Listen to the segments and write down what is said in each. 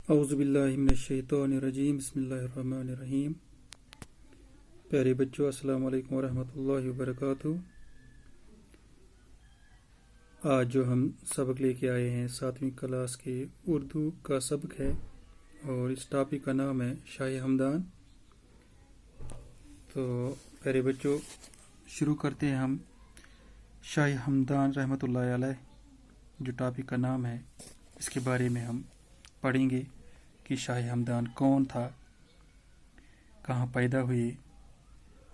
اعوذ باللہ من الشیطان الرجیم بسم اللہ الرحمن الرحیم۔ پیارے بچوں، السلام علیکم ورحمۃ اللہ وبرکاتہ۔ آج جو ہم سبق لے کے آئے ہیں 7ویں کلاس کے اردو کا سبق ہے اور اس ٹاپک کا نام ہے شاہ ہمدان۔ تو پیارے بچوں، شروع کرتے ہیں ہم شاہ ہمدان رحمۃ اللہ علیہ جو ٹاپک کا نام ہے، اس کے بارے میں ہم پڑھیں گے کہ شاہ ہمدان کون تھا، کہاں پیدا ہوئے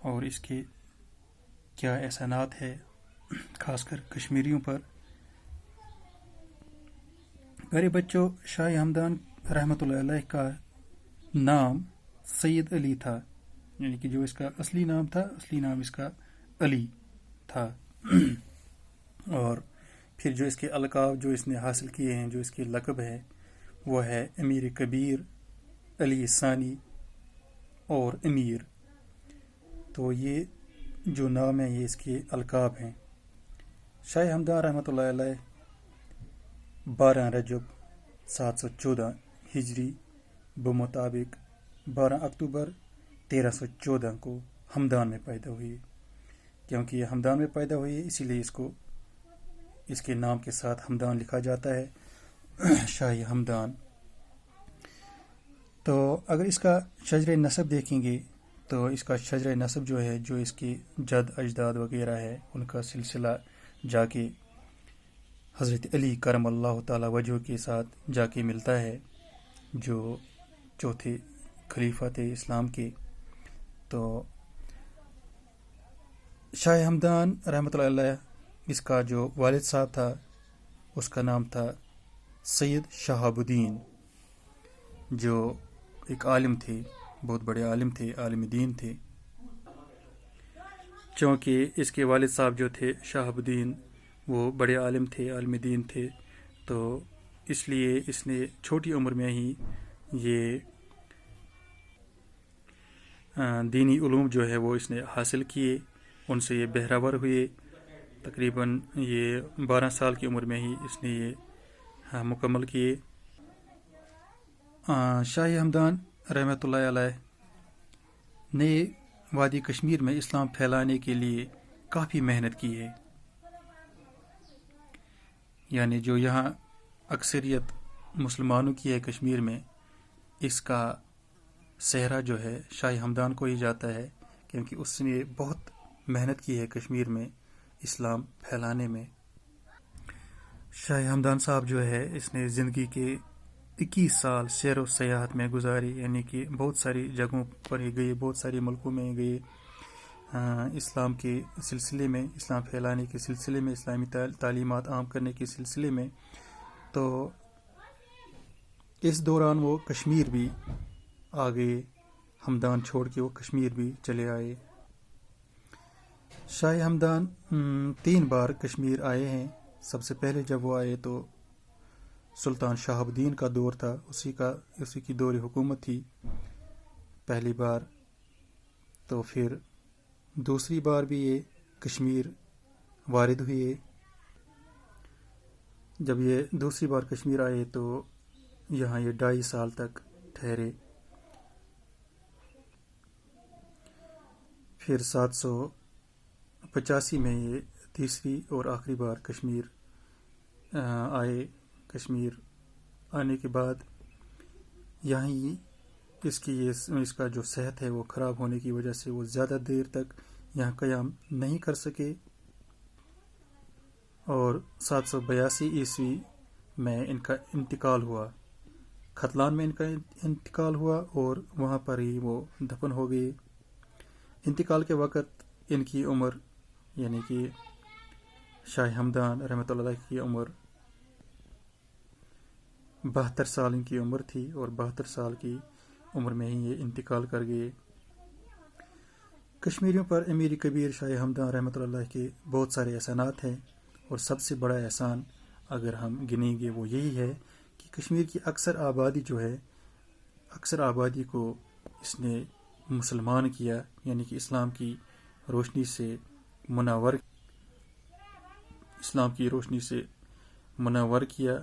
اور اس کے کیا احسانات ہے خاص کر کشمیریوں پر۔ پیارے بچوں، شاہ ہمدان رحمۃ اللہ علیہ کا نام سید علی تھا، یعنی کہ جو اس کا اصلی نام اس کا علی تھا۔ اور پھر جو اس کے القاب جو اس نے حاصل کیے ہیں، جو اس کے لقب ہے، وہ ہے امیر کبیر، علی ثانی اور امیر۔ تو یہ جو نام ہے یہ اس کے القاب ہیں۔ شاہ ہمدان رحمۃ اللہ علیہ 12 رجب 714 ہجری بمطابق 12 اکتوبر 1314 کو ہمدان میں پیدا ہوئی۔ کیونکہ یہ ہمدان میں پیدا ہوئی ہے اسی لیے اس کے نام کے ساتھ ہمدان لکھا جاتا ہے، شاہ ہمدان۔ تو اگر اس کا شجر نسب دیکھیں گے تو اس کا شجر نسب جو ہے، جو اس کے جد اجداد وغیرہ ہے، ان کا سلسلہ جا کے حضرت علی کرم اللہ تعالی وجہ کے ساتھ جا کے ملتا ہے، جو چوتھے خلیفہ تھے اسلام کے۔ تو شاہ ہمدان رحمۃ اللہ علیہ، اس کا جو والد صاحب تھا اس کا نام تھا سید شہاب الدین، جو ایک عالم تھے، بہت بڑے عالم تھے، عالم دین تھے۔ چونکہ اس کے والد صاحب جو تھے شہاب الدین، وہ بڑے عالم تھے، عالم دین تھے، تو اس لیے اس نے چھوٹی عمر میں ہی یہ دینی علوم جو ہے وہ اس نے حاصل کیے، ان سے یہ بہرور ہوئے۔ تقریباً یہ 12 سال کی عمر میں ہی اس نے یہ مکمل کیے۔ شاہ ہمدان رحمۃ اللہ علیہ نے وادی کشمیر میں اسلام پھیلانے کے لیے کافی محنت کی ہے، یعنی جو یہاں اکثریت مسلمانوں کی ہے کشمیر میں، اس کا صحرا جو ہے شاہ ہمدان کو ہی جاتا ہے، کیونکہ اس نے بہت محنت کی ہے کشمیر میں اسلام پھیلانے میں۔ شاہ ہمدان صاحب جو ہے، اس نے زندگی کے 21 سال سیر و سیاحت میں گزاری، یعنی کہ بہت ساری جگہوں پر ہی گئے، بہت سارے ملکوں میں گئے، اسلام کے سلسلے میں، اسلام پھیلانے کے سلسلے میں، اسلامی تعلیمات عام کرنے کے سلسلے میں۔ تو اس دوران وہ کشمیر بھی آ گئے، ہمدان چھوڑ کے وہ کشمیر بھی چلے آئے۔ شاہ ہمدان 3 بار کشمیر آئے ہیں۔ سب سے پہلے جب وہ آئے تو سلطان شہاب الدین کا دور تھا، اسی کی دور حکومت تھی پہلی بار۔ تو پھر دوسری بار بھی یہ کشمیر وارد ہوئے۔ جب یہ دوسری بار کشمیر آئے تو یہاں یہ 2.5 سال تک ٹھہرے۔ پھر 785 میں یہ تیسری اور آخری بار کشمیر آئے۔ کشمیر آنے کے بعد یہیں اس کا جو صحت ہے وہ خراب ہونے کی وجہ سے وہ زیادہ دیر تک یہاں قیام نہیں کر سکے، اور 782 عیسوی میں ان کا انتقال ہوا، ختلان میں ان کا انتقال ہوا اور وہاں پر ہی وہ دفن ہو گئے۔ انتقال کے وقت ان کی عمر، یعنی کہ شاہ ہمدان رحمۃ اللہ علیہ کی عمر 72 سال ان کی عمر تھی، اور 72 سال کی عمر میں ہی یہ انتقال کر گئے۔ کشمیریوں پر امیر کبیر شاہ ہمدان رحمۃ اللہ علیہ کے بہت سارے احسانات ہیں، اور سب سے بڑا احسان اگر ہم گنیں گے وہ یہی ہے کہ کشمیر کی اکثر آبادی جو ہے، اکثر آبادی کو اس نے مسلمان کیا، یعنی کہ اسلام کی روشنی سے منور کیا۔